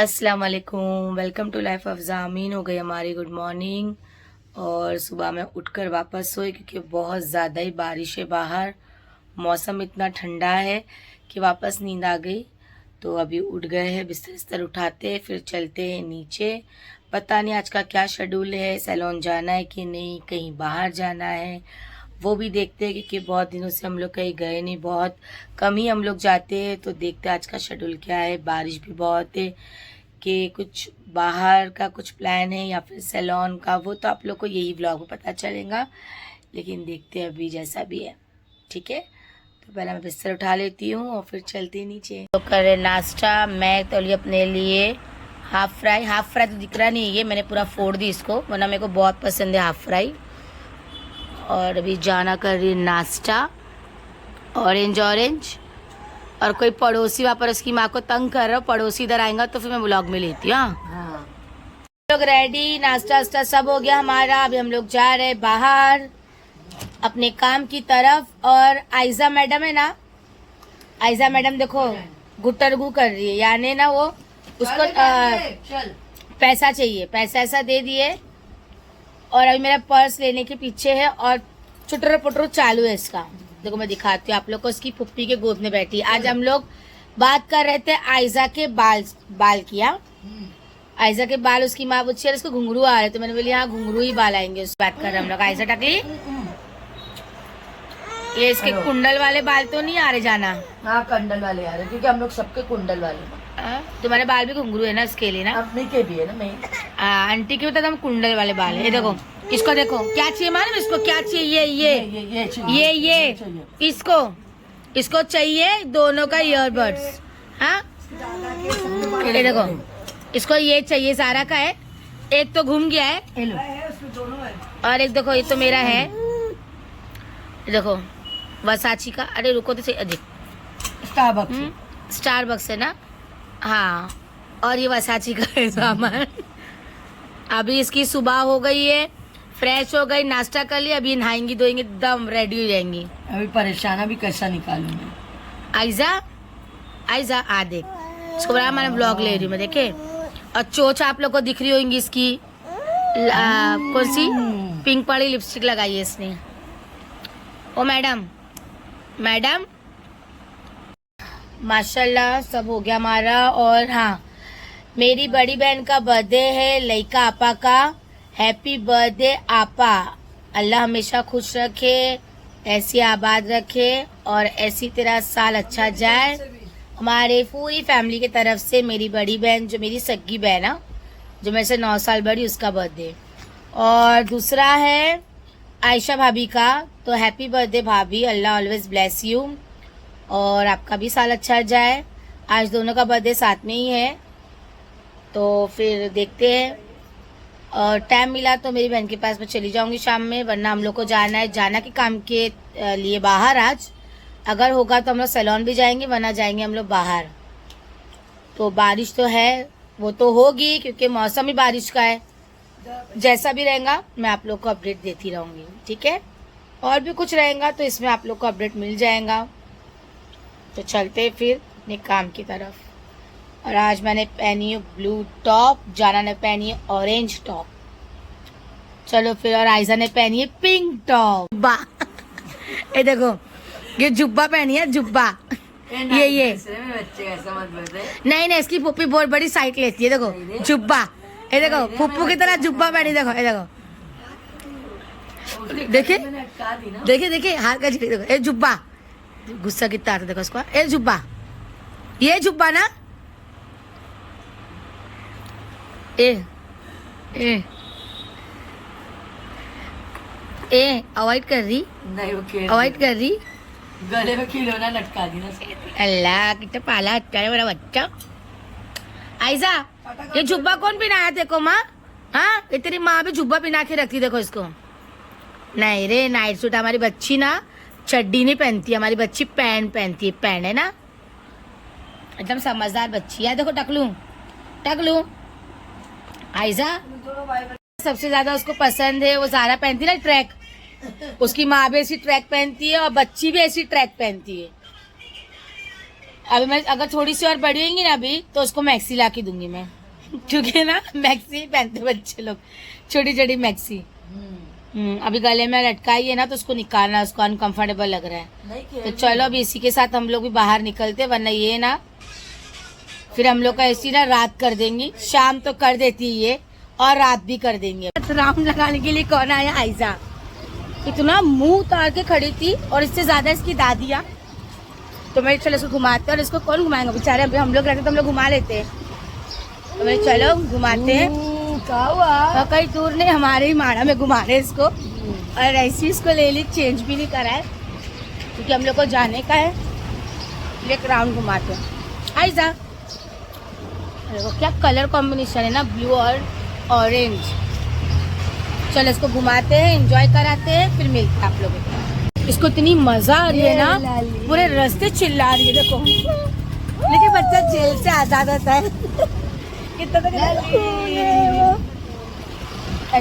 अस्सलाम वालेकुम, welcome to life of ज़ामीन। हो गई हमारी गुड मॉर्निंग और सुबह में उठकर वापस सोई क्योंकि बहुत ज़्यादा ही बारिश है बाहर। मौसम इतना ठंडा है कि वापस नींद आ गई। तो अभी उठ गए हैं, बिस्तर बिस्तर उठाते फिर चलते हैं नीचे। पता नहीं आज का क्या शेड्यूल है, सैलून जाना है कि नहीं, कहीं बाहर जाना है वो भी देखते हैं क्योंकि बहुत दिनों से हम लोग कहीं गए नहीं, बहुत कम ही हम लोग जाते हैं। तो देखते हैं आज का शेड्यूल क्या है। बारिश भी बहुत है कि कुछ बाहर का कुछ प्लान है या फिर सैलून का, वो तो आप लोग को यही व्लॉग में पता चलेगा। लेकिन देखते हैं अभी जैसा भी है, ठीक है। तो पहले मैं बिस्तर उठा लेती हूँ और फिर चलती नीचे। तो करे नाश्ता। मैं तो लिए अपने लिए हाफ फ्राई तो दिख रहा नहीं है, ये मैंने पूरा फोड़ दी इसको, वरना मेरे को बहुत पसंद है हाफ फ्राई। और अभी जाना कर रही नाश्ता, ऑरेंज और कोई पड़ोसी वहाँ पर उसकी माँ को तंग कर रहा हो, पड़ोसी इधर आएगा तो फिर मैं ब्लॉग में लेती हूँ। हाँ, लोग रेडी, नाश्ता वास्ता सब हो गया हमारा। अभी हम लोग जा रहे हैं बाहर अपने काम की तरफ। और आयजा मैडम है ना, आयजा मैडम देखो गुटरगु कर रही है, यानी ना वो उसको पैसा चाहिए, पैसा ऐसा दे दिए। और अभी मेरा पर्स लेने के पीछे है और चुटर पुटर चालू है इसका। देखो मैं दिखाती हूँ आप लोग को, इसकी पुप्पी के गोद में बैठी। आज हम लोग बात कर रहे थे आयजा के बाल किया। आयजा के बाल, उसकी माँ पूछी इसको घुंघरू आ रहे, तो मैंने बोली हाँ घुंघरू ही बाल आएंगे। उस बात कर रहे हम लोग। आयजा टकली, ये इसके कुंडल वाले बाल तो नहीं आ रहे जाना? हाँ कुंडल वाले आ रहे, क्योंकि हम लोग सबके कुंडल वाले। तुम्हारे बाल भी घुंघरू है ना, इसके लिए ना? अम्मी के भी है ना। मैं आंटी के तो कुंडल वाले बाल है। ये देखो, इसको देखो क्या चाहिए मालूम, इसको क्या चाहिए? ये इसको चाहिए दोनों का ईयरबड्स। हाँ ये देखो, इसको ये चाहिए, सारा का है। एक तो घूम गया है और एक देखो ये तो मेरा है। देखो वसाची का, अरे रुको तो सही, अधिक स्टारबक्स है ना। हाँ, और ये वसाची का है सामान। अभी इसकी सुबह हो गई है, फ्रेश हो गई, नाश्ता कर लिया, अभी नहाएंगी धोएंगी, एकदम रेडी हो जाएंगी। अभी परेशान भी कैसा निकालूंगी। आयजा आ देख, इसको बड़ा मैंने ब्लॉग ले रही हूँ मैं, देखे। और चोच आप लोग को दिख रही होंगी इसकी, कौन सी पिंक वाली लिपस्टिक लगाई है इसने। ओ मैडम माशाल्लाह सब हो गया हमारा। और हाँ, मेरी बड़ी बहन का बर्थडे है, लइका आपा का। हैप्पी बर्थडे आपा, अल्लाह हमेशा खुश रखे, ऐसी आबाद रखे और ऐसी तेरा साल अच्छा जाए। हमारे पूरी फैमिली की तरफ से मेरी बड़ी बहन, जो मेरी सगी बहन है, जो मेरे से 9 साल बड़ी, उसका बर्थडे। और दूसरा है आयशा भाभी का, तो हैप्पी बर्थडे भाभी, अल्लाह ऑलवेज ब्लेस यू और आपका भी साल अच्छा जाए। आज दोनों का बर्थडे साथ में ही है, तो फिर देखते हैं। और टाइम मिला तो मेरी बहन के पास मैं चली जाऊंगी शाम में, वरना हम लोग को जाना के काम के लिए बाहर आज। अगर होगा तो हम लोग सैलून भी जाएंगे, वरना जाएंगे हम लोग बाहर। तो बारिश तो है, वो तो होगी क्योंकि मौसम ही बारिश का है। जैसा भी रहेगा मैं आप लोग को अपडेट देती रहूंगी, ठीक है। और भी कुछ रहेगा तो इसमें आप लोग को अपडेट मिल जाएगा। तो चलते फिर अपने काम की तरफ। और आज मैंने पहनी है ब्लू टॉप, जाना ने पहनी है ऑरेंज टॉप। चलो फिर। और आयजा ने पहनी है पिंक टॉप। ये देखो, ये जुब्बा पहनी है, जुब्बा। ये बच्चे ऐसा मत बोल। नहीं, इसकी पुप्पी बहुत बड़ी साइट लेती है। देखो जुब्बा, ये देखो पुप्पू की तरह जुब्बा पहनी। देखो ये देखो, देखिए हाथ का देखो, ये जुब्बा। गुस्सा कितना आता देखो उसको। ये जुब्बा ना, अवॉइड कर रही, नहीं वो अवॉइड कर रही। गले में खिलौना लटका दी ना। अल्लाह कितना पाला अच्छा है मेरा बच्चा। आयजा, ये जुब्बा कौन पहनाया देखो माँ? हाँ, ये तेरी माँ भी जुब्बा पहना के रखती, देखो इसको। नहीं रे, नाइट सूट हमारी बच्ची ना चड्डी नहीं पहनती, हमारी बच्ची पैंट पहनती है। पैंट है ना, एकदम समझदार बच्ची है। देखो टकलू आयजा सबसे ज्यादा उसको पसंद है, वो ज़ारा पहनती ना ट्रैक, उसकी माँ भी ऐसी ट्रैक पहनती है और बच्ची भी ऐसी ट्रैक पहनती है। अभी मैं अगर थोड़ी सी और बड़ी होंगी ना अभी तो उसको मैक्सी ला के दूंगी मैं, क्योंकि ना मैक्सी पहनते बच्चे लोग, छोटी छोटी मैक्सी। अभी गले में लटकाई है ना तो उसको निकालना, उसको अनकंफर्टेबल लग रहा है। नहीं तो चलो अभी इसी के साथ हम लोग भी बाहर निकलते, वरना ये ना फिर हम लोग का ऐसी ना रात कर देंगी। शाम तो कर देती है ये, और रात भी कर देंगे। राउंड लगाने के लिए कौन आया? आयजा। इतना मुंह उतार के खड़ी थी, और इससे ज्यादा इसकी दादियाँ। तो मैं चलो इसको घुमाते, और इसको कौन घुमाएंगे बेचारे, अभी हम लोग रहते तो हम लोग घुमा लेते। तो मैं चलो घुमाते हैं, क्या हुआ? कहीं दूर नहीं, हमारे ही माड़ा में घुमा रहे इसको। और ऐसी इसको ले ली, चेंज भी नहीं करा है क्योंकि हम लोग को जाने का है। एक राउंड घुमाते हैं। आइजा, देखो क्या कलर कॉम्बिनेशन है ना, ब्लू और ऑरेंज। चलो इसको घुमाते हैं, एंजॉय कराते हैं, फिर मिलते हैं आप लोगों को। इसको इतनी मजा आ रही है ना, पूरे रास्ते चिल्ला रही है। देखो लेकिन बच्चा जेल से आजाद होता है। कितना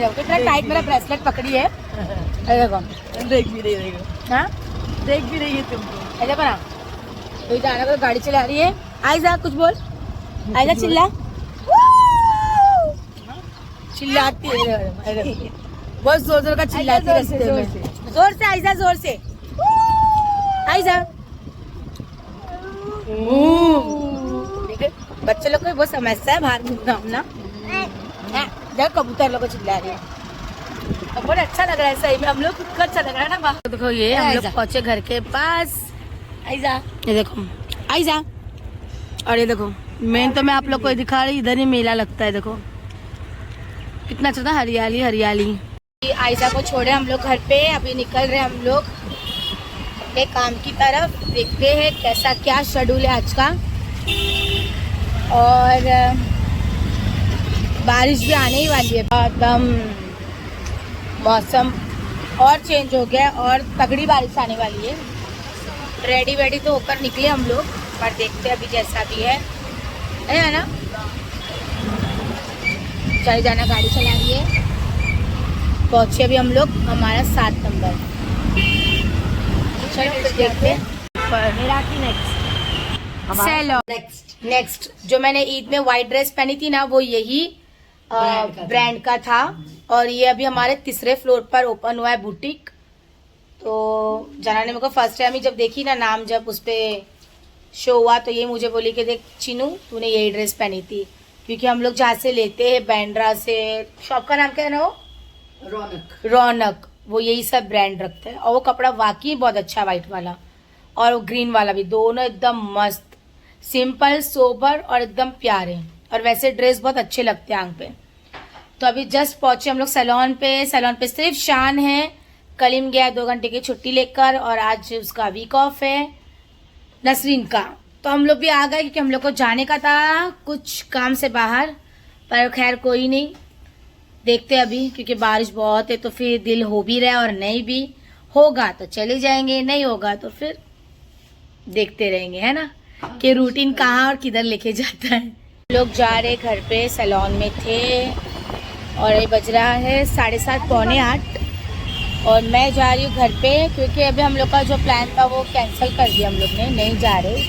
कितना टाइट मेरा ब्रेसलेट पकड़ी है। देखो देख भी रही है, हाँ देख भी रही है तुमको। ऐसा बना तो जाना को गाड़ी चला रही है। आइजा कुछ बोल, आइजा चिल्ला, चिल्लाती है बहुत जोर जोर का चिल्लाती है रास्ते में। जोर से आइजा, जोर से आइजा। बच्चे लोग को बहुत समस्या है बाहर घूमना घूमना। जब कबूतर लोग को चिल्ला रही है, अब बहुत अच्छा लग रहा है सही में, हम लोग खुद को अच्छा लग रहा है ना बाहर। देखो ये हम लोग पहुंचे घर के पास। आइजा, ये देखो आइजा, और ये देखो मेन तो मैं आप लोग को दिखा रही, इधर ही मेला लगता है। देखो कितना अच्छा था, हरियाली हरियाली। आयशा को छोड़े हम लोग घर पे, अभी निकल रहे हम लोग अपने काम की तरफ। देखते हैं कैसा क्या शेड्यूल है आज का। और बारिश भी आने ही वाली है, एकदम मौसम और चेंज हो गया और तगड़ी बारिश आने वाली है। रेडी वेडी तो होकर निकले हम लोग, पर देखते हैं अभी जैसा भी है ना। चल जाना, गाड़ी चला रही है। पहुंचे अभी हम लोग हमारा 7 नंबर। चलो फिर देखते हैं। नेक्स्ट जो मैंने ईद में व्हाइट ड्रेस पहनी थी ना, वो यही ब्रांड का था। और ये अभी हमारे 3रे फ्लोर पर ओपन हुआ है बुटीक। तो जना ने मेरे को फर्स्ट टाइम ही जब देखी ना, नाम जब उस पर शो हुआ, तो ये मुझे बोली कि देख चिनू तूने यही ड्रेस पहनी थी। क्योंकि हम लोग जहाँ से लेते हैं बैंड्रा से, शॉप का नाम क्या है ना वो, रौनक, वो यही सब ब्रांड रखते हैं। और वो कपड़ा वाकई बहुत अच्छा, व्हाइट वाला और वो ग्रीन वाला भी, दोनों एकदम मस्त, सिंपल सोबर और एकदम प्यारे। और वैसे ड्रेस बहुत अच्छे लगते हैं आंख पे। तो अभी जस्ट पहुंचे हम लोग सैलून पे सिर्फ शान है। कलीम गया 2 घंटे की छुट्टी लेकर, और आज उसका वीक ऑफ है नसरीन का। तो हम लोग भी आ गए क्योंकि हम लोग को जाने का था कुछ काम से बाहर। पर खैर कोई नहीं, देखते अभी, क्योंकि बारिश बहुत है तो फिर दिल हो भी रहा है, और नहीं भी होगा तो चले जाएंगे, नहीं होगा तो फिर देखते रहेंगे, है ना, कि रूटीन कहाँ और किधर लेके जाता है। लोग जा रहे घर पे, सैलून में थे, और ये बज रहा है 7:30 पौने 8, और मैं जा रही हूँ घर पे क्योंकि अभी हम लोग का जो प्लान था वो कैंसिल कर दिया हम लोग ने। नहीं जा रहे,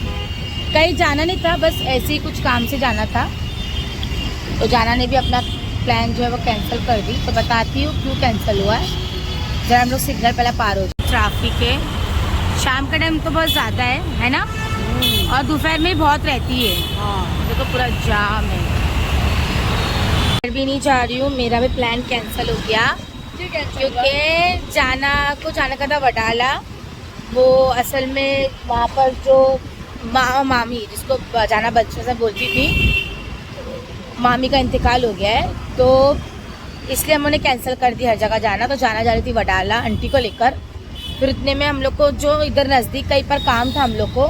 कहीं जाना नहीं था, बस ऐसे ही कुछ काम से जाना था। तो जाना ने भी अपना प्लान जो है वो कैंसिल कर दी। तो बताती हूँ क्यों कैंसिल हुआ है। जरा हम लोग सिग्नल पहले पार हो जाए। ट्रैफिक है, शाम का टाइम तो बहुत ज़्यादा है ना, और दोपहर में बहुत रहती है। देखो पूरा जाम है। मैं भी नहीं जा रही हूँ, मेरा भी प्लान कैंसिल हो गया क्योंकि जाना का था वडाला। वो असल में वहाँ पर जो मामी, जिसको जाना बच्चों से बोलती थी, मामी का इंतकाल हो गया है, तो इसलिए हमने कैंसिल कर दी हर जगह जाना। तो जाना जा रही थी वडाला आंटी को लेकर। फिर इतने में हम लोग को जो इधर नज़दीक कहीं पर काम था हम लोग को,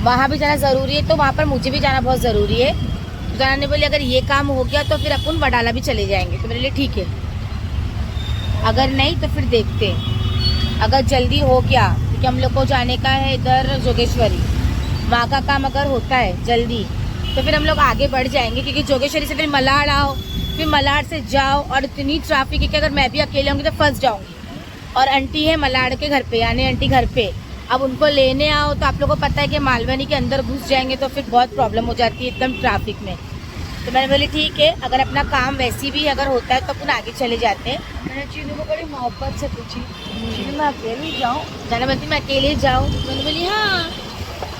वहाँ भी जाना ज़रूरी है, तो वहाँ पर मुझे भी जाना बहुत ज़रूरी है। तो जाना ने बोली अगर ये काम हो गया तो फिर अपन वडाला भी चले जाएंगे। तो मेरे लिए ठीक है, अगर नहीं तो फिर देखते। अगर जल्दी हो गया, क्योंकि हम लोग को जाने का है इधर जोगेश्वरी, वहाँ का काम अगर होता है जल्दी तो फिर हम लोग आगे बढ़ जाएंगे। क्योंकि जोगेश्वरी से फिर मलाड आओ, फिर मलाड से जाओ, और इतनी ट्रैफिक है कि अगर मैं भी अकेले होंगी तो फंस जाऊँगी। और आंटी है मलाड के घर पे, यानी आंटी घर पे, अब उनको लेने आओ तो आप लोगों को पता है कि मालवनी के अंदर घुस जाएंगे तो फिर बहुत प्रॉब्लम हो जाती है एकदम ट्रैफिक में। तो मैंने बोली ठीक है, अगर अपना काम वैसी भी अगर होता है तो अपन आगे चले जाते हैं। मैंने चीनू को बड़ी मोहब्बत से पूछी, चीनू मैं अकेली जाऊँ? जाना बोलती मैं अकेले जाऊँ, मैंने बोली हाँ।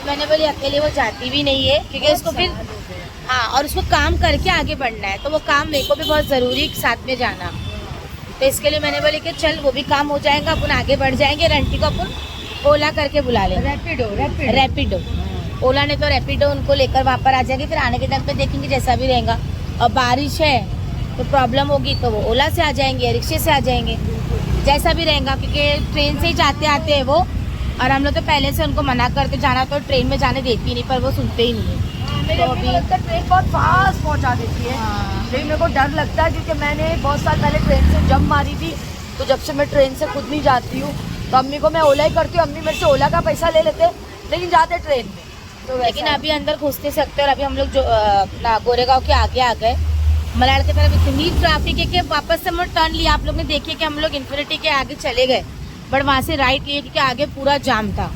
मैंने बोली अकेले वो जाती भी नहीं है क्योंकि उसको फिर हाँ, और उसको काम करके आगे बढ़ना है, तो वो काम मेरे को भी बहुत ज़रूरी साथ में जाना। तो इसके लिए मैंने बोली कि चल वो भी काम हो जाएगा, अपन आगे बढ़ जाएंगे। रंटी को अपन ओला करके बुला लेंगे, रैपिडो। ओला ने तो रैपिडो उनको लेकर वहाँ पर आ जाएंगे, फिर आने के टाइम पे देखेंगे जैसा भी रहेगा। और बारिश है तो प्रॉब्लम होगी तो वो ओला से आ जाएंगे, रिक्शे से आ जाएंगे, जैसा भी रहेगा, क्योंकि ट्रेन से ही जाते आते हैं वो। और हम लोग तो पहले से उनको मना करते जाना, तो ट्रेन में जाने देती ही नहीं, पर वो सुनते ही नहीं है। मेरे अभी लगता है ट्रेन बहुत फास्ट पहुंचा देती है। लेकिन मेरे को डर लगता है क्योंकि मैंने बहुत साल पहले ट्रेन से जंप मारी थी, तो जब से मैं ट्रेन से खुद नहीं जाती हूँ तो अम्मी को मैं ओला ही करती हूँ। अम्मी मेरे से ओला का पैसा ले लेते लेकिन जाते ट्रेन में। तो लेकिन अभी अंदर घुसते सकते, और अभी हम लोग जो अपना गोरेगांव के आगे आ गए, मलाड की तरफ इतनी ट्रैफिक है कि वापस से हम टर्न लिया। आप लोग ने देखिए कि हम लोग इन्फिनिटी के आगे चले गए, बट वहाँ से राइट लिए क्योंकि आगे पूरा जाम था।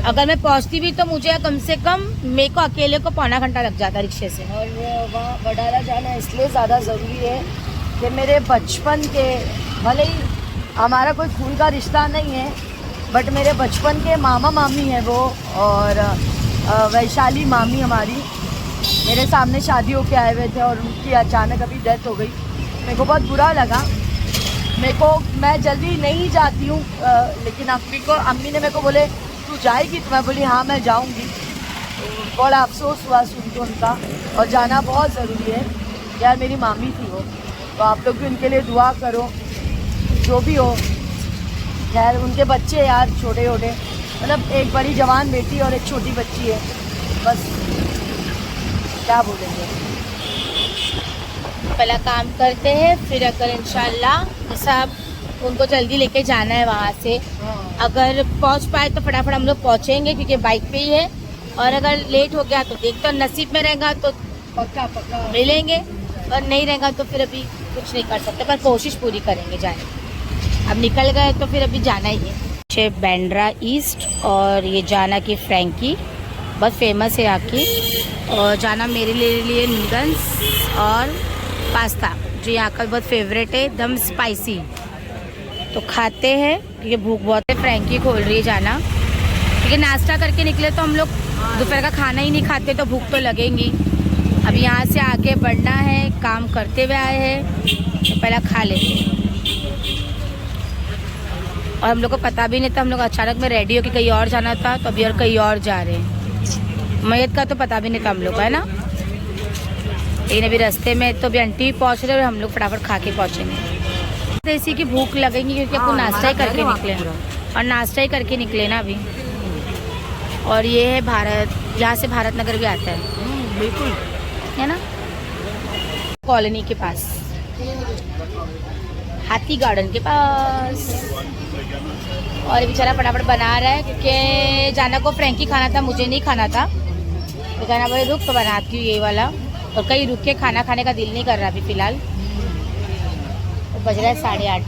अगर मैं पहुँचती भी तो मुझे कम से कम मेरे को अकेले को पौना घंटा लग जाता रिक्शे से। और वहाँ वडाला जाना इसलिए ज़्यादा ज़रूरी है कि मेरे बचपन के, भले ही हमारा कोई खून का रिश्ता नहीं है, बट मेरे बचपन के मामा मामी है वो, और वैशाली मामी हमारी मेरे सामने शादी होके आए हुए थे और उनकी अचानक अभी डेथ हो गई। मेरे को बहुत बुरा लगा। मैं जल्दी नहीं जाती हूँ, लेकिन अम्मी ने मेरे को बोले तू जाएगी, तो मैं बोली हाँ मैं जाऊँगी। तो बड़ा अफसोस हुआ सुन के उनका, और जाना बहुत ज़रूरी है यार। मेरी मामी थी वो, तो आप लोग भी उनके लिए दुआ करो, जो भी हो। खैर उनके बच्चे यार छोटे छोटे, मतलब एक बड़ी जवान बेटी और एक छोटी बच्ची है, बस क्या बोलेंगे। पहला काम करते हैं, फिर अगर इंशाल्लाह सब उनको जल्दी लेके जाना है वहाँ से, अगर पहुँच पाए तो फटाफट हम लोग पहुँचेंगे क्योंकि बाइक पे ही है। और अगर लेट हो गया तो देखते हैं, नसीब में रहेगा तो पक्का मिलेंगे, और नहीं रहेगा तो फिर अभी कुछ नहीं कर सकते, पर कोशिश पूरी करेंगे जाने की। अब निकल गए तो फिर अभी जाना ही है। बैंड्रा ईस्ट और ये जाना की फ्रैंकी बहुत फेमस है यहाँ की। और जाना मेरे लिए नूडल्स और पास्ता जो यहाँ का बहुत फेवरेट है, एकदम स्पाइसी। तो खाते हैं क्योंकि भूख बहुत है। फ्रैंकी खोल रही है जाना, क्योंकि नाश्ता करके निकले तो हम लोग दोपहर का खाना ही नहीं खाते, तो भूख तो लगेंगी। अब यहाँ से आगे बढ़ना है, काम करते हुए आए हैं तो पहला खा लेते हैं। और हम लोग को पता भी नहीं था, हम लोग अचानक में रेडी होकर कहीं और जाना था, तो अभी और कहीं और जा रहे हैं। मैयत का तो पता भी नहीं था हम लोग को, है ना। लेकिन अभी रास्ते में तो अभी आंटी पहुँच रहे और हम लोग फटाफट खा के पहुँचेंगे। इसी की भूख लगेगी क्योंकि आपको नाश्ता ही करके निकले, और नाश्ता ही करके निकले ना अभी। और ये है भारत, यहाँ से भारत नगर भी आता है, बिल्कुल है ना, कॉलोनी के पास, हाथी गार्डन के पास। और बेचारा फटाफट बना रहा है क्योंकि जाना को फ्रैंकी खाना था, मुझे नहीं खाना था। तो जाना बोले रुक तो बनाती हूँ ये वाला, और कहीं रुक के खाना खाने का दिल नहीं कर रहा अभी फ़िलहाल। तो बज रहा है 8:30।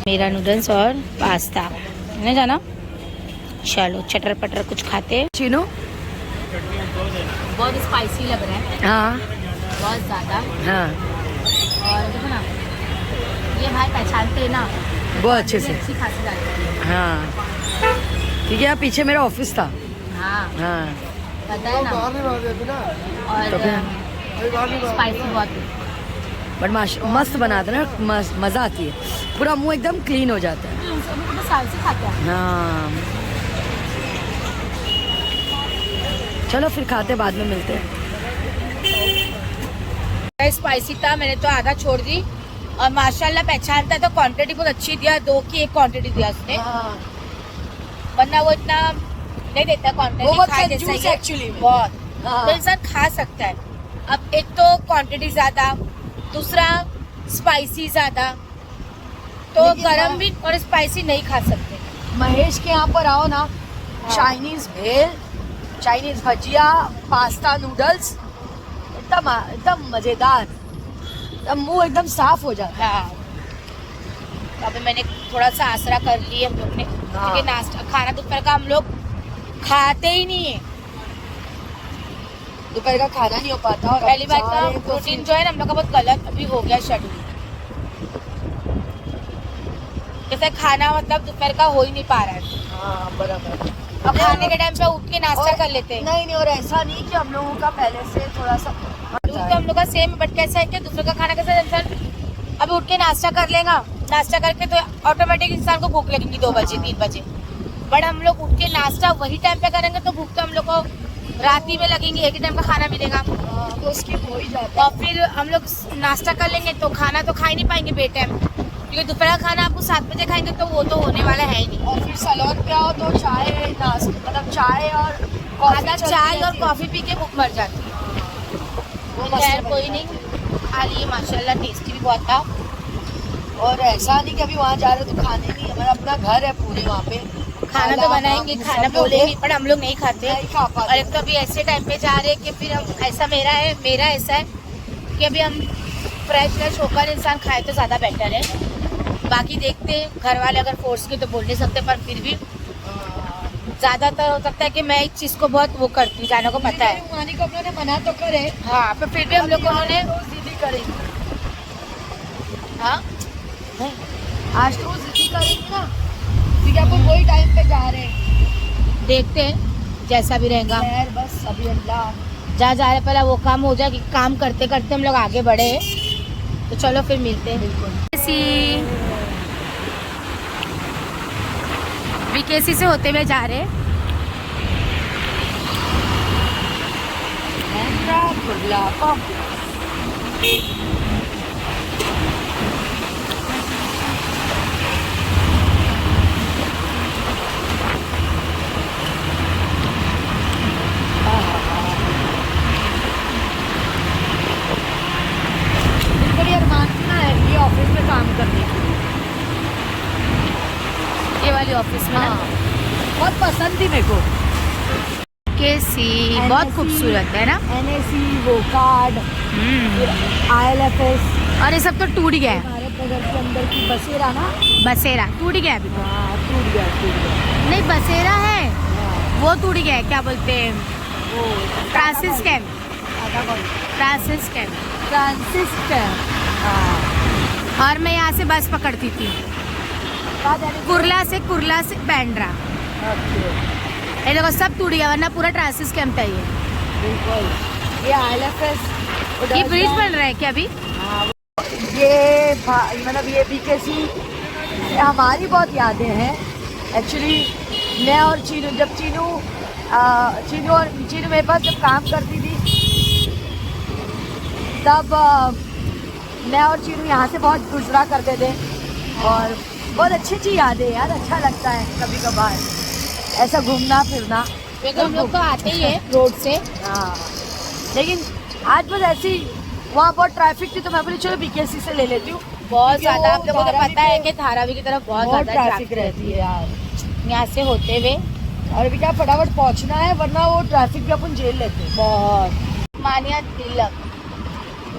मेरा नूडल्स और पास्ता है ना जाना। चलो चटर पटर कुछ खाते हैं। चीनू बहुत स्पाइसी लग रहा है, हाँ बहुत ज़्यादा। हाँ और देखो ना, ये भाई पहचानते हैं ना, बहुत अच्छे से। अच्छी खासी डालती है। हाँ ठीक है, यहाँ पीछे मेरा ऑफिस था। हाँ हाँ पता है ना। तो और स्पाइसी बहुत है। बट मस्त बनाते ना, मज़ा आती है, पूरा मुंह एकदम क्लीन हो जाता है। तो साल से खाते हैं। हाँ चलो फिर खाते, बाद में मिलते हैं। स्पाइसी था, मैंने तो आधा छोड़ दी, और माशाल्लाह पहचानता है तो क्वांटिटी बहुत अच्छी दिया, 2 की 1 क्वांटिटी दिया उसने, वरना वो इतना नहीं देता क्वांटिटी। वो बहुत खाए कंजूस जैसा है ये, actually में। बहुत। हाँ। तो इंसान खा सकता है। अब एक तो क्वांटिटी ज्यादा, दूसरा स्पाइसी ज्यादा, तो लेकिन गरम भी और स्पाइसी नहीं खा सकते। महेश के यहाँ पर आओ ना, चाइनीज भेल, चाइनीज भजिया, पास्ता, नूडल्स, एकदम मजेदार, एकदम मुंह एकदम साफ हो जाता है। हाँ तो अभी मैंने थोड़ा सा आसरा कर लिया हम लोग ने, क्योंकि नाश्ता खाना दोपहर का हम लोग खाते ही नहीं है, दोपहर का खाना नहीं हो पाता। और पहली बात का प्रोटीन जो है ना हम लोग का बहुत गलत अभी हो गया शेड्यूल। जैसे खाना मतलब दोपहर का हो ही नहीं पा रहा है। हाँ बराबर। अब खाने के टाइम पे उठ के नाश्ता कर लेते हैं। नहीं और ऐसा नहीं कि हम लोगों का पहले से थोड़ा सा तो हम लोग का सेम, बट कैसा है कि दोपहर का खाना कैसा इंसान अभी उठ के नाश्ता कर लेगा, नाश्ता करके तो ऑटोमेटिक इंसान को भूख लगेगी 2 बजे 3 बजे। बट हम लोग उठ के नाश्ता वही टाइम पे करेंगे तो भूख तो हम लोग को राती में लगेंगे, एक ही टाइम का खाना मिलेगा तो स्किप हो ही जाता है। और फिर हम लोग नाश्ता कर लेंगे तो खाना तो खा ही नहीं पाएंगे बे टाइम, क्योंकि दोपहर का खाना आपको 7 बजे खाएंगे तो वो तो होने वाला है ही नहीं। और फिर सैलून पे आओ तो चाय नाश्ता मतलब चाय और आधा चाय और कॉफी पी के भूख मर जाती है। वो खैर कोई नहीं, खा लिए माशाल्लाह, टेस्टी भी बहुत था। और ऐसा नहीं कि अभी वहाँ जा रहे तो खाने नहीं, हमारा अपना घर है पूरे वहाँ पे, खाना तो बनाएंगे, खाना बोलेंगे, पर हम लोग नहीं खाते। नहीं खा पाते। और एक तो अभी ऐसे टाइम पे जा रहे हैं कि फिर हम ऐसा मेरा ऐसा है कि अभी हम फ्रेश होकर इंसान खाए तो ज़्यादा बेटर है। बाकी देखते हैं, घर वाले अगर फोर्स की तो बोल नहीं सकते, पर फिर भी ज़्यादातर हो सकता है कि मैं इस चीज़ को बहुत वो करती हूँ, जाने को पता है। मानी को अपने मना तो करे, हाँ, पर फिर भी हम लोग उन्होंने जिद्दी करेंगे। हाँ आज तो जिद्दी करेंगे ना, क्योंकि अपन वही टाइम पे जा रहे हैं। देखते हैं जैसा भी रहेगा। खैर बस अभी अल्लाह जा रहे पहले वो काम हो जाए, कि काम करते करते हम लोग आगे बढ़े। तो चलो फिर मिलते हैं। बिल्कुल बीकेसी से होते हुए जा रहे हैं। बड़ी अरमानना है ये ऑफिस में काम करने की। ये वाली ऑफिस में हाँ बहुत पसंद थी मेरे को। केसी बहुत खूबसूरत है ना। NAC वो कार्ड ILFS और ये सब तो टूट गया है। भारत नगर के अंदर की बसेरा ना, बसेरा टूट गया अभी तो। हाँ टूट गया नहीं बसेरा है, हाँ, वो टूट गया है, क्या बोलते हैं, वो Francis camp, Tata call Francis camp. Francis camp. हाँ और मैं यहाँ से बस पकड़ती थी, कहाँ जाने को? कुर्ला से बैंड्रा। ओके ये देखो सब टूट गया, वरना पूरा ट्रांसिस कैंप था ये। बिल्कुल। ये ILFS ये ब्रिज बन रहा है क्या अभी? हाँ, ये मतलब ये BKC हमारी बहुत यादें हैं एक्चुअली। मैं और चीनू जब चीनू मेरे पास जब काम करती थी तब मैं और चीनू यहाँ से बहुत गुजरा करते थे और बहुत अच्छी यादें यार। अच्छा लगता है कभी कभार ऐसा घूमना फिरना, क्योंकि हम लोग तो आते ही है रोड से। हाँ लेकिन आज बस ऐसी वहाँ बहुत ट्रैफिक थी तो मैं बोली चलो BKC से ले लेती हूँ। बहुत क्योंकि ज्यादा, वो आप लोगों को तो धारावी पता है पे कि धारावी की तरफ बहुत बहुत ज्यादा ट्रैफिक रहती है यार। यहाँ से होते हुए। और अभी क्या फटाफट पहुँचना है वरना वो ट्रैफिक भी अपन झेल लेते हैं बहुत। मानिया तिलक,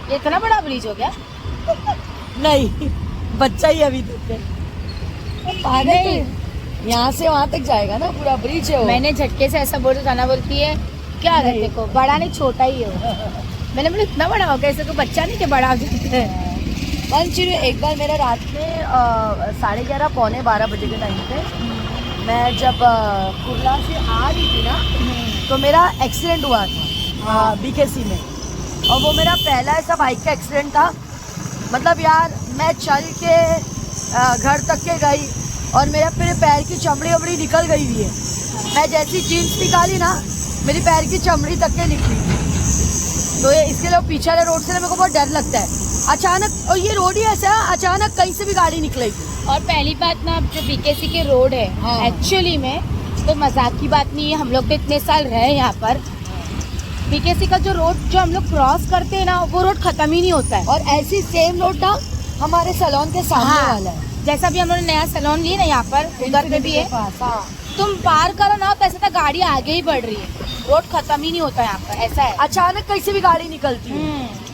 ये इतना बड़ा ब्रिज हो गया? नहीं बच्चा ही अभी तक नहीं। यहाँ से वहाँ तक जाएगा ना, पूरा ब्रिज है वो। मैंने झटके से ऐसा बोल जाना बोलती है क्या नहीं। देखो बड़ा नहीं छोटा ही है। मैंने बोला इतना बड़ा हो गया, ऐसे तो बच्चा नहीं कि बड़ा हो जाता है। एक बार मेरा रात में 11:30 पौने 12 बजे के टाइम पे मैं जब कुर्ला से आ रही थी ना तो मेरा एक्सीडेंट हुआ था BKC में। और वो मेरा पहला ऐसा बाइक का एक्सीडेंट था। मतलब यार मैं चल के घर तक के गई और मेरे पैर की चमड़ी वमड़ी निकल गई हुई है। मैं जैसी जीन्स निकाली ना मेरी पैर की चमड़ी तक के निकली। तो ये इसके लिए पीछे वाले रोड से ना मेरे को बहुत डर लगता है अचानक। और ये रोड ही ऐसा है अचानक कहीं से भी गाड़ी निकलेगी। और पहली बात ना जो BKC के रोड है हाँ। एक्चुअली में तो मजाक की बात नहीं है, हम लोग तो इतने साल रहे यहाँ पर। BKC का जो रोड जो हम लोग क्रॉस करते हैं ना वो रोड खत्म ही नहीं होता है। और ऐसी सेम रोड ना हमारे सैलून के सामने हाँ। वाला है। जैसा भी हम लोगों ने नया सैलून लिया ना यहाँ पर उधर पे भी है। हाँ। तुम पार करो ना तो ऐसा था गाड़ी आगे ही बढ़ रही है, रोड खत्म ही नहीं होता यहाँ पर, ऐसा है। अचानक कहीं से भी गाड़ी निकलती है।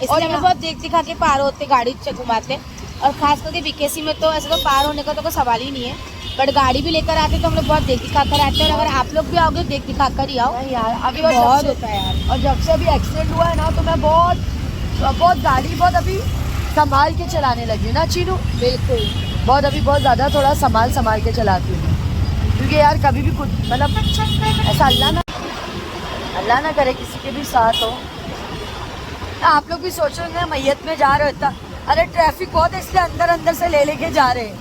इसलिए हम लोग बहुत देख दिखा के पार होते, गाड़ी से घुमाते। और खास करके बीकेसी में तो ऐसे तो पार होने का तो कोई सवाल ही नहीं है, बट गाड़ी भी लेकर आते तो हम लोग बहुत देख दिखा कर आते हैं। और अगर आप लोग भी आओगे देख दिखा कर ही आओ। नहीं यार, अभी बहुत होता है यार। और जब से अभी एक्सीडेंट हुआ है ना, तो मैं बहुत गाड़ी बहुत अभी संभाल के चलाने लगी हूँ ना चीनू। बिल्कुल, बहुत अभी बहुत ज़्यादा थोड़ा संभाल के चलाती हूँ, क्योंकि यार कभी भी कुछ मतलब ऐसा अल्लाह ना करे किसी के भी साथ हो। आप लोग भी सोच रहे हैं मैयत में जा रहे होता, अरे ट्रैफिक बहुत है इसलिए अंदर से ले लेके जा रहे हैं,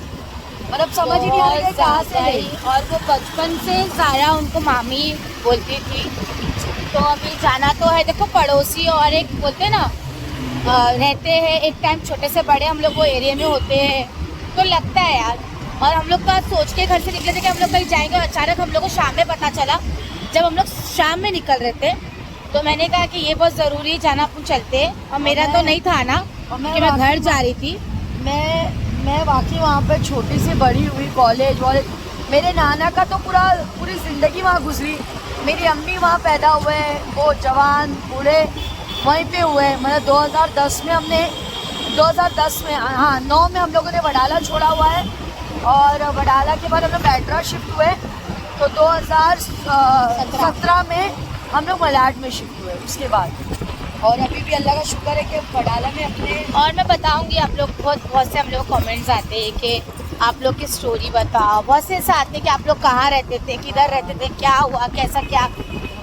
मतलब समझ ही नहीं आ रहा कहाँ से ले। और वो बचपन से सारा उनको मामी बोलती थी, तो अभी जाना तो है। देखो पड़ोसी और एक बोलते हैं ना रहते हैं, एक टाइम छोटे से बड़े हम लोग वो एरिया में होते हैं, तो लगता है यार। और हम लोग का सोच के घर से निकले थे कि हम लोग कहीं जाएंगे, और अचानक हम लोग को शाम में पता चला, जब हम लोग शाम में निकल रहे थे, तो मैंने कहा कि ये बहुत ज़रूरी है जाना, अपन चलते हैं। और मेरा तो नहीं था ना, क्योंकि मैं घर जा रही थी। मैं वाकई वहाँ पे छोटी सी बड़ी हुई, कॉलेज वॉलेज, मेरे नाना का तो पूरी ज़िंदगी वहाँ गुजरी। मेरी अम्मी वहाँ पैदा हुए, वो जवान बूढ़े वहीं पे हुए। मतलब 2010 में हमने 2010 में 9 में हम लोगों ने वडाला छोड़ा हुआ है, और वडाला के बाद हम लोग बैटरा शिफ्ट हुए, तो 2017 में हम लोग मलाड में शिफ्ट हुए उसके बाद। और अभी भी अल्लाह का शुक्र है कि वडाला में अपने। और मैं बताऊंगी, आप लोग बहुत से हम लोग कमेंट्स आते हैं कि आप लोग की स्टोरी बताओ, बहुत से ऐसे आते हैं कि आप लोग कहाँ रहते थे, किधर रहते थे, क्या हुआ, कैसा क्या।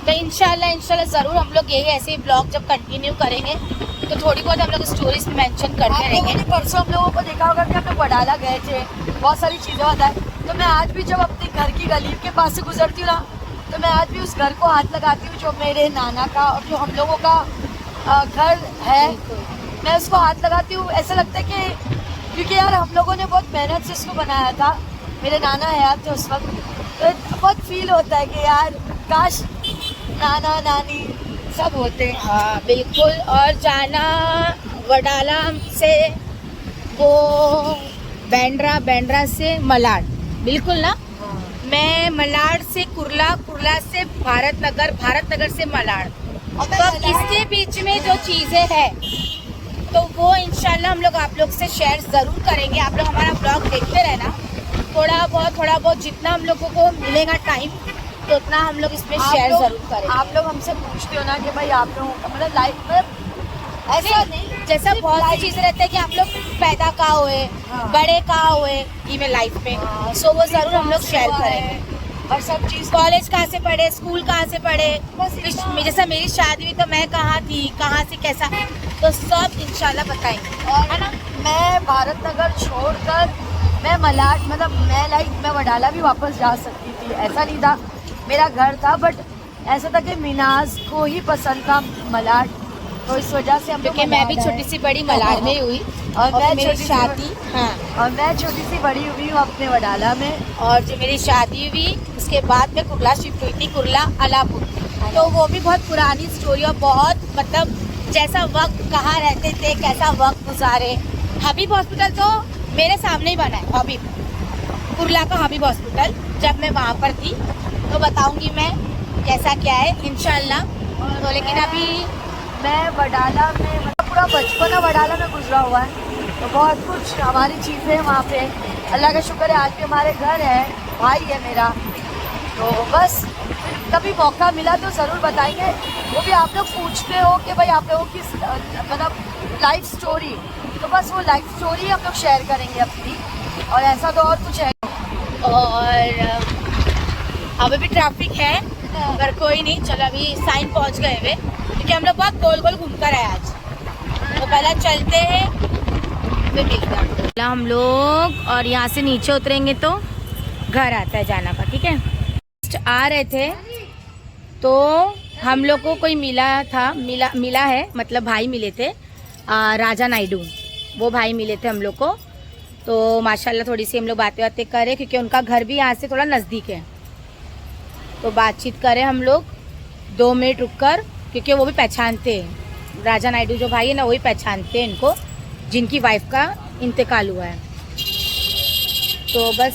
तो इंशाल्लाह ज़रूर हम लोग यही ऐसे ही ब्लॉग जब कंटिन्यू करेंगे तो थोड़ी बहुत हम लोग स्टोरीज मेंशन करते रहेंगे। परसों हम लोगों को देखा होगा कि हम लोग वडाला गए थे, बहुत सारी चीज़ें बताए। तो मैं आज भी जब अपने घर की गली के पास से गुजरती हूँ ना, तो मैं आज भी उस घर को हाथ लगाती हूँ जो मेरे नाना का और जो हम लोगों का घर है, मैं उसको हाथ लगाती हूँ। ऐसा लगता है कि क्योंकि यार हम लोगों ने बहुत मेहनत से इसको बनाया था, मेरे नाना हयात थे उस वक्त, तो बहुत फील होता है कि यार काश नाना नानी सब होते। हाँ बिल्कुल। और जाना वडाला से वो बैंड्रा से मलाड, बिल्कुल ना। मैं मलाड से कुर्ला से भारत नगर से मलाड। तो अब इसके बीच में जो चीज़ें हैं तो वो इंशाल्लाह हम लोग आप लोग से शेयर ज़रूर करेंगे। आप लोग हमारा ब्लॉग देखते रहना, थोड़ा बहुत जितना हम लोगों को मिलेगा टाइम, तो उतना हम लोग इसमें शेयर ज़रूर करेंगे। आप लोग हमसे पूछते हो ना कि भाई आप लोगों का मतलब लाइफ में ऐसा नहीं, जैसा बहुत सी चीज़ें रहते हैं कि आप लोग पैदा कहाँ हुए, बड़े कहाँ हुए इवन लाइफ में, सो वो ज़रूर हम लोग शेयर करेंगे। और सब चीज़, कॉलेज कहाँ से पढ़े, स्कूल कहाँ से पढ़े, जैसा मेरी शादी हुई तो मैं कहाँ थी, कहाँ से कैसा, तो सब इंशाल्लाह बताएंगे। और है ना, मैं भारत नगर छोड़कर मैं मलाड मतलब मैं वडाला भी वापस जा सकती थी, ऐसा नहीं था, मेरा घर था, बट ऐसा था कि मिनाज को ही पसंद था मलाड, तो इस वजह से हम लोग क्योंकि मैं भी छोटी सी बड़ी मलाड में हुई, और मेरी शादी और मैं छोटी सी बड़ी हुई हूँ अपने वडाला में। और जो मेरी शादी हुई उसके बाद में कुर्ला शिफ्ट हुई थी, कुर्ला अलापुर। तो वो भी बहुत पुरानी स्टोरी, और बहुत मतलब जैसा वक्त कहाँ रहते थे, कैसा वक्त गुजारे। हबीब हॉस्पिटल तो मेरे सामने ही बना है, हबीब कुर्ला का हबीब हॉस्पिटल, जब मैं वहाँ पर थी, तो बताऊँगी मैं कैसा क्या है इंशाल्लाह। तो लेकिन अभी मैं वडाला में मतलब पूरा बचपन वडाला में गुजरा हुआ है, तो बहुत कुछ हमारी चीज़ें वहाँ पे, अल्लाह का शुक्र है आज भी हमारे घर है, भाई है मेरा। तो बस कभी मौका मिला तो ज़रूर बताएंगे। वो भी आप लोग पूछते हो कि भाई आप लोगों की मतलब लाइफ स्टोरी, तो बस वो लाइफ स्टोरी हम लोग शेयर करेंगे अपनी, और ऐसा तो और कुछ है। और अभी भी ट्रैफिक है, अगर कोई नहीं, चलो अभी साइन पहुंच गए हुए, क्योंकि हम लोग बहुत गोल गोल घूम कर आए आज। तो पहले चलते हैं फिर मिलते हैं हम लोग, और यहाँ से नीचे उतरेंगे तो घर आता है जाना का, ठीक है। आ रहे थे तो हम लोग को कोई मिला है, मतलब भाई मिले थे, राजा नायडू, वो भाई मिले थे हम लोग को। तो माशाल्लाह थोड़ी सी हम लोग बातें करें, क्योंकि उनका घर भी यहाँ से थोड़ा नज़दीक है, तो बातचीत करें हम लोग 2 मिनट रुक कर, क्योंकि वो भी पहचानते हैं, राजा नायडू जो भाई है ना वही पहचानते हैं इनको, जिनकी वाइफ का इंतकाल हुआ है। तो बस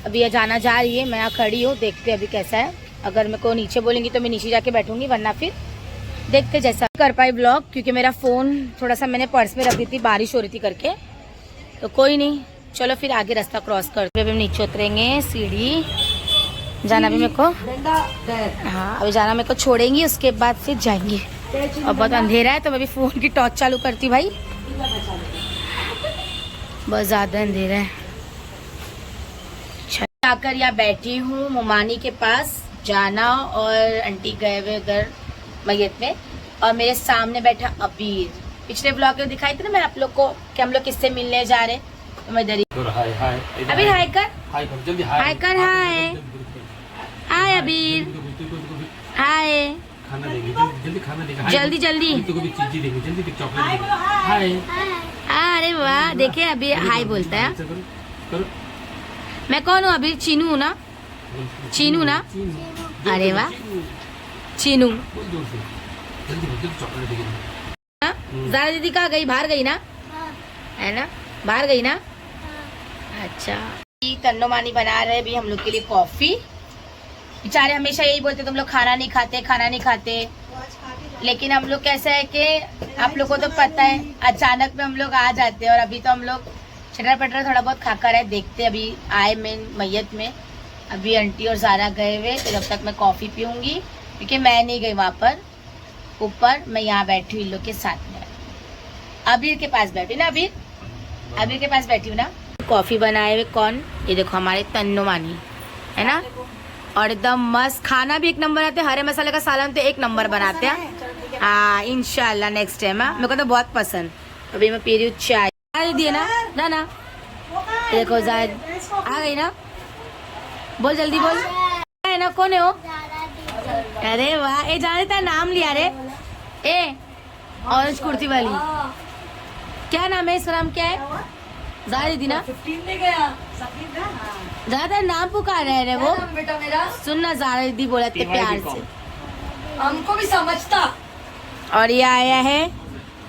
अभी ये जाना जा रही है, मैं यहाँ खड़ी हूँ, देखते अभी कैसा है। अगर मेरे को नीचे बोलेंगी तो मैं नीचे जाके बैठूंगी, वरना फिर देखते जैसा कर पाई ब्लॉग, क्योंकि मेरा फ़ोन थोड़ा सा मैंने पर्स में रख दी थी, बारिश हो रही थी करके, तो कोई नहीं, चलो फिर आगे रास्ता क्रॉस करते हुए हम नीचे उतरेंगे। सीढ़ी जाना भी मेरे को, हाँ अभी जाना मेरे को छोड़ेंगी, उसके बाद फिर जाएंगे। और बहुत अंधेरा है तो मैं भी फ़ोन की टॉर्च चालू करती भाई, बहुत ज़्यादा अंधेरा है। आकर यहाँ बैठी हूँ मोमानी के पास, जाना और आंटी गए हुए उधर मैयत में, और मेरे सामने बैठा अबीर। पिछले ब्लॉग में दिखाई थी ना मैं आप लोग को कि हम लोग किससे मिलने जा रहे, तो मैं इधर ही। अबीर हाय कर, जल्दी हाय कर, हाय हाय अबीर, हाय खाना देंगे, जल्दी खाना देंगे, जल्दी जल्दी। को भी चीज़ देंगे, जल्दी चॉकलेट देंगे। हाय अरे वाह, देखे अभी हाय बोलता है। करो। मैं कौन हूँ अभी? चीनू ना, चीनू ना। अरे वाह चीनू। जोर से जल्दी चॉकलेट देंगे। ज़ारा दीदी कहाँ गई? बाहर गई ना, है ना, बाहर गई ना। अच्छा तन्नो मानी बना रहे भी हम लोग के लिए कॉफी। बेचारे हमेशा यही बोलते तुम लोग खाना नहीं खाते, खाना नहीं खाते, लेकिन हम लोग कैसा है कि आप लोग को तो पता है अचानक में हम लोग आ जाते हैं। और अभी तो हम लोग चटर पटर थोड़ा बहुत खाकर है, देखते अभी आए मेन मैयत में। अभी आंटी और ज़ारा गए हुए, तो जब तक मैं कॉफ़ी पीऊँगी, क्योंकि मैं नहीं गई वहाँ पर ऊपर, मैं यहाँ बैठी हूँ इन लोग के साथ में। अबीर के पास बैठी ना, अबीर के पास बैठी हूँ ना। कॉफ़ी बनाए हुए कौन? ये देखो हमारे तन्नो मानी है ना, और एकदम मस्त। खाना भी एक नंबर आते हैं, हरे मसाले का सालन तो एक नंबर बनाते हैं। हाँ इंशाल्लाह नेक्स्ट टाइम। हाँ मेरे को तो बहुत पसंद। अभी मैं पी रही हूँ चाय। दिए ना ना ना, देखो जायद आ गई ना, बोल जल्दी बोल। है ना, कौन है वो? अरे वाह, ए जाने तेरा नाम लिया रे, ए ऑरेंज कुर्ती वाली, क्या नाम है? इसका नाम क्या है? ज़ारा दीदी ना, ज़्यादा नाम पुकार रहे रे वो। बेटा मेरा सुन ना, ज़ारा दीदी बोला थे प्यार से, हमको भी समझता। और ये आया है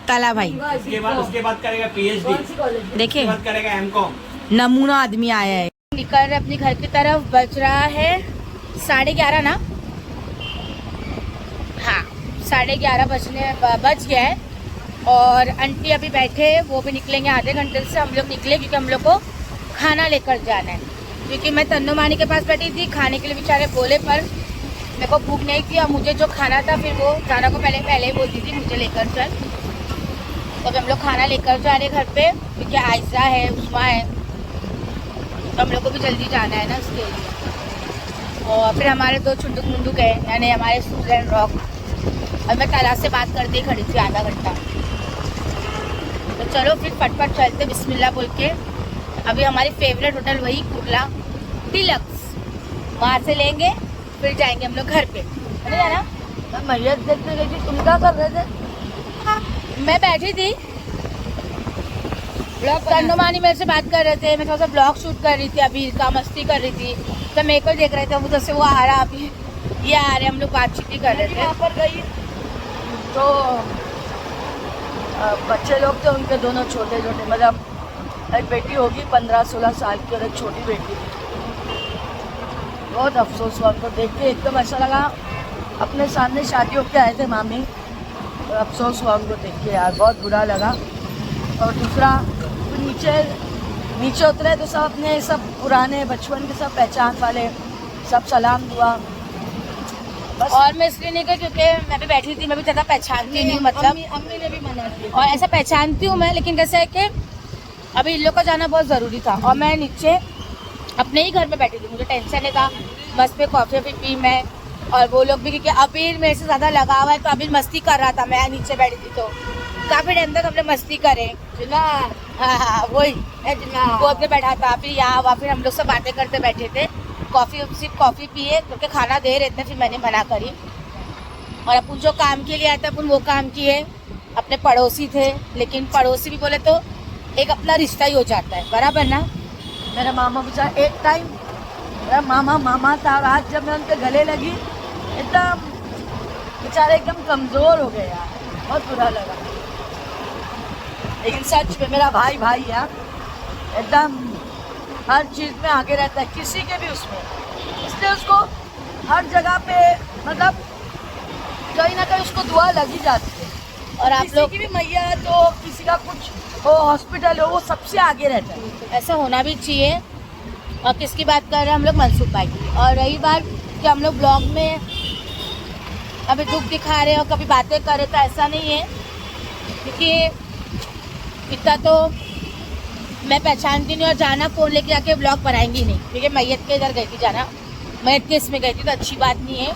ताला भाई, उसके बाद करेगा PhD, देखे बाद करेगा M.Com। नमूना आदमी आया है। निकल रहे अपने घर की तरफ। बज रहा है 11:30 ना, हाँ 11:30 बज गया है। और आंटी अभी बैठे, वो भी निकलेंगे आधे घंटे से। हम लोग निकले क्योंकि हम लोग को खाना लेकर जाना है, क्योंकि मैं तन्नो मानी के पास बैठी थी, खाने के लिए बेचारे बोले, पर मेरे को भूख नहीं थी। और मुझे जो खाना था फिर वो जाना को पहले ही बोलती थी मुझे लेकर चल। तो हम लोग खाना लेकर जा रहे घर पे, क्योंकि आयशा है, उस्मा है, तो हम लोग को भी जल्दी जाना है ना उसके लिए। और फिर हमारे दो छुंडुक मुंडुक है, यानी हमारे स्टूडेंट रॉक। और मैं ताला से बात करते ही खड़ी थी आधा घंटा। तो चलो फिर फटफट चलते बिस्मिल्लाह बोल के। अभी हमारी फेवरेट होटल वही कुर्ला डिलक्स, वहाँ से लेंगे, फिर जाएंगे हम लोग घर पे, है ना। मैयत देखने गई थी, तुम क्या कर रहे थे? मैं बैठी थी, तन्नो मानी मेरे से बात कर रहे थे, मैं थोड़ा सा ब्लॉग शूट कर रही थी, अभी का मस्ती कर रही थी, तो मेरे को देख रहे थे। उधर से वो आ रहा, अभी ये आ रहे, हम लोग बातचीत ही कर रहे थे। वहाँ पर गई तो बच्चे लोग थे, उनके दोनों छोटे छोटे, मतलब एक बेटी होगी 15-16 साल की और एक छोटी बेटी थी। बहुत अफसोस हुआ उनको देख के, एकदम ऐसा लगा अपने सामने शादी होके आए थे मामी, तो अफसोस हुआ उनको देख के यार, बहुत बुरा लगा। और दूसरा नीचे उतरे तो सब अपने सब पुराने बचपन के सब पहचान वाले सब सलाम दुआ। बस और मैं इसलिए नहीं गई क्योंकि मैं भी बैठी थी, मैं भी ज़्यादा पहचानती नहीं, मतलब अम्मी ने भी मना किया। और ऐसा पहचानती हूँ मैं, लेकिन कैसे है कि अभी इन लोग का जाना बहुत ज़रूरी था, और मैं नीचे अपने ही घर में बैठी थी, मुझे टेंशन नहीं था। बस पे कॉफ़ी पी मैं, और वो लोग भी, क्योंकि अबीर मेरे से ज़्यादा लगा हुआ है, तो अबीर मस्ती कर रहा था, मैं नीचे बैठी थी, तो काफ़ी टाइम तक हमने मस्ती करे। हाँ वही गोद में बैठा था, फिर यहाँ वहाँ, फिर हम लोग सब बातें करते बैठे थे, सिर्फ कॉफ़ी पिए, क्योंकि खाना दे रहे थे, फिर मैंने मना करी। और अपन जो काम के लिए आए थे अपन वो काम किए। अपने पड़ोसी थे, लेकिन पड़ोसी भी बोले तो एक अपना रिश्ता ही हो जाता है, बराबर ना। मेरा मामा बेचारा एक टाइम मेरा मामा था, और आज जब मैं उनके गले लगी एकदम बेचारे एकदम कमज़ोर हो गए यार, बहुत बुरा लगा। लेकिन सच में मेरा भाई है, एकदम हर चीज़ में आगे रहता है, किसी के भी उसमें, इसलिए उसको हर जगह पे मतलब कहीं ना कहीं उसको दुआ लगी जाती है। और आप किसी लोग की भी मैया है तो किसी का कुछ हो, हॉस्पिटल हो, वो सबसे आगे रहता है। ऐसा होना भी चाहिए। और किसकी बात कर रहे हैं हम लोग? मनसूब भाई की। और रही बात कि हम लोग ब्लॉग में अभी दुख दिखा रहे हैं और कभी बातें कर रहे, तो ऐसा नहीं है, क्योंकि इतना तो मैं पहचानती नहीं। और जाना फ़ोन लेके आके ब्लॉग बनाएंगी नहीं, क्योंकि मैयत के इधर गई थी, जाना मैयत के इसमें गई थी, तो अच्छी बात नहीं है।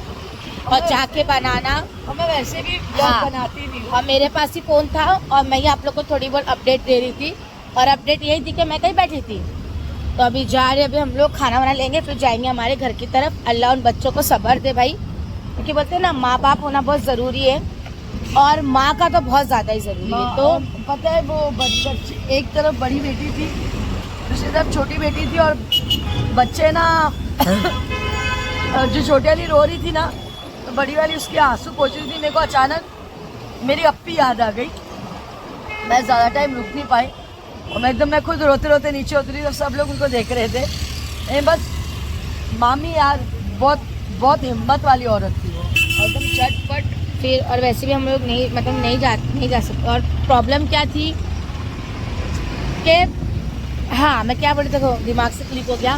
और जाके बनाना, और मैं वैसे भी ब्लॉग हाँ। बनाती नहीं हूँ। और मेरे पास ही फ़ोन था और मैं ही आप लोग को थोड़ी बहुत अपडेट दे रही थी। और अपडेट यही थी कि मैं कहीं बैठी थी। तो अभी जा रहे, अभी हम लोग खाना वाना लेंगे, फिर जाएंगे हमारे घर की तरफ। अल्लाह उन बच्चों को सब्र दे भाई, क्योंकि बोलते हैं ना, माँ बाप होना बहुत ज़रूरी है, और माँ का तो बहुत ज़्यादा ही ज़रूरी है। तो पता है वो बच्चे, एक तरफ बड़ी बेटी थी, दूसरी तरफ छोटी बेटी थी, और बच्चे ना जो छोटी वाली रो रही थी ना, तो बड़ी वाली उसके आंसू पोंछ रही थी। मेरे को अचानक मेरी अप्पी याद आ गई। मैं ज़्यादा टाइम रुक नहीं पाई और मैं खुद रोते रोते नीचे उतरी, तो सब लोग उनको देख रहे थे। बस मामी यार बहुत बहुत हिम्मत वाली औरत थी वो, एकदम चटपट। फिर और वैसे भी हम लोग नहीं जा सकते। और प्रॉब्लम क्या थी कि, हाँ मैं क्या बोले, देखो दिमाग से क्लिक हो गया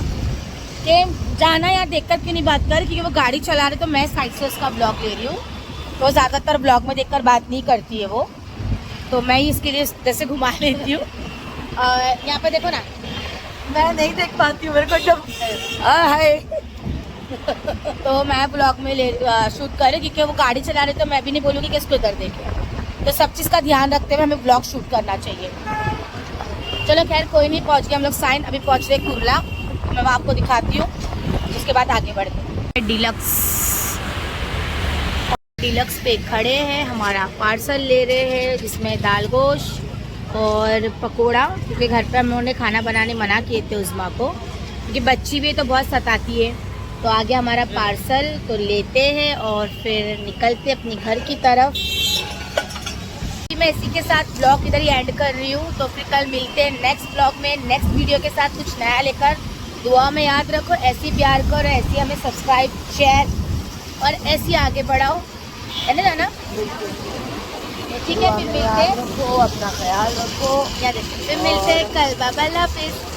कि जाना यार देखकर क्यों नहीं बात कर, क्योंकि वो गाड़ी चला रहे, तो मैं साइड से उसका ब्लॉग ले रही हूँ। तो ज़्यादातर ब्लॉग में देखकर बात नहीं करती है वो, तो मैं ही इसके लिए जैसे घुमा लेती हूँ। यहाँ पे देखो ना, मैं नहीं देख पाती हूँ, मेरे को जब हाय तो मैं ब्लॉग में शूट कर रही, क्योंकि वो गाड़ी चला रहे, तो मैं भी नहीं बोलूँगी कि इसको इधर देखे। तो सब चीज़ का ध्यान रखते हुए हमें ब्लॉग शूट करना चाहिए। चलो खैर कोई नहीं, पहुँच गए हम लोग साइन। अभी पहुँच रहे कुर्ला, मैं आपको दिखाती हूँ, उसके बाद आगे बढ़ते हैं। डीलक्स पे खड़े हैं, हमारा पार्सल ले रहे हैं, जिसमें दाल गोश्त और पकोड़ा, क्योंकि घर पे हम लोगों ने खाना बनाने मना किए थे उज़्मा को, क्योंकि बच्ची भी तो बहुत सताती है। तो आगे हमारा पार्सल तो लेते हैं और फिर निकलते अपने घर की तरफ। मैं इसी के साथ ब्लॉग इधर ही एंड कर रही हूँ। तो फिर कल मिलते हैं नेक्स्ट ब्लॉग में, नेक्स्ट वीडियो के साथ कुछ नया लेकर। दुआ में याद रखो, ऐसी प्यार करो, ऐसी हमें सब्सक्राइब, शेयर और ऐसी आगे बढ़ाओ, है ना? ठीक है, फिर मिलते हैं। रखो, अपना ख्याल रखो। फिर मिलते हैं कल। बाय बाय, अल्लाह हाफिज़।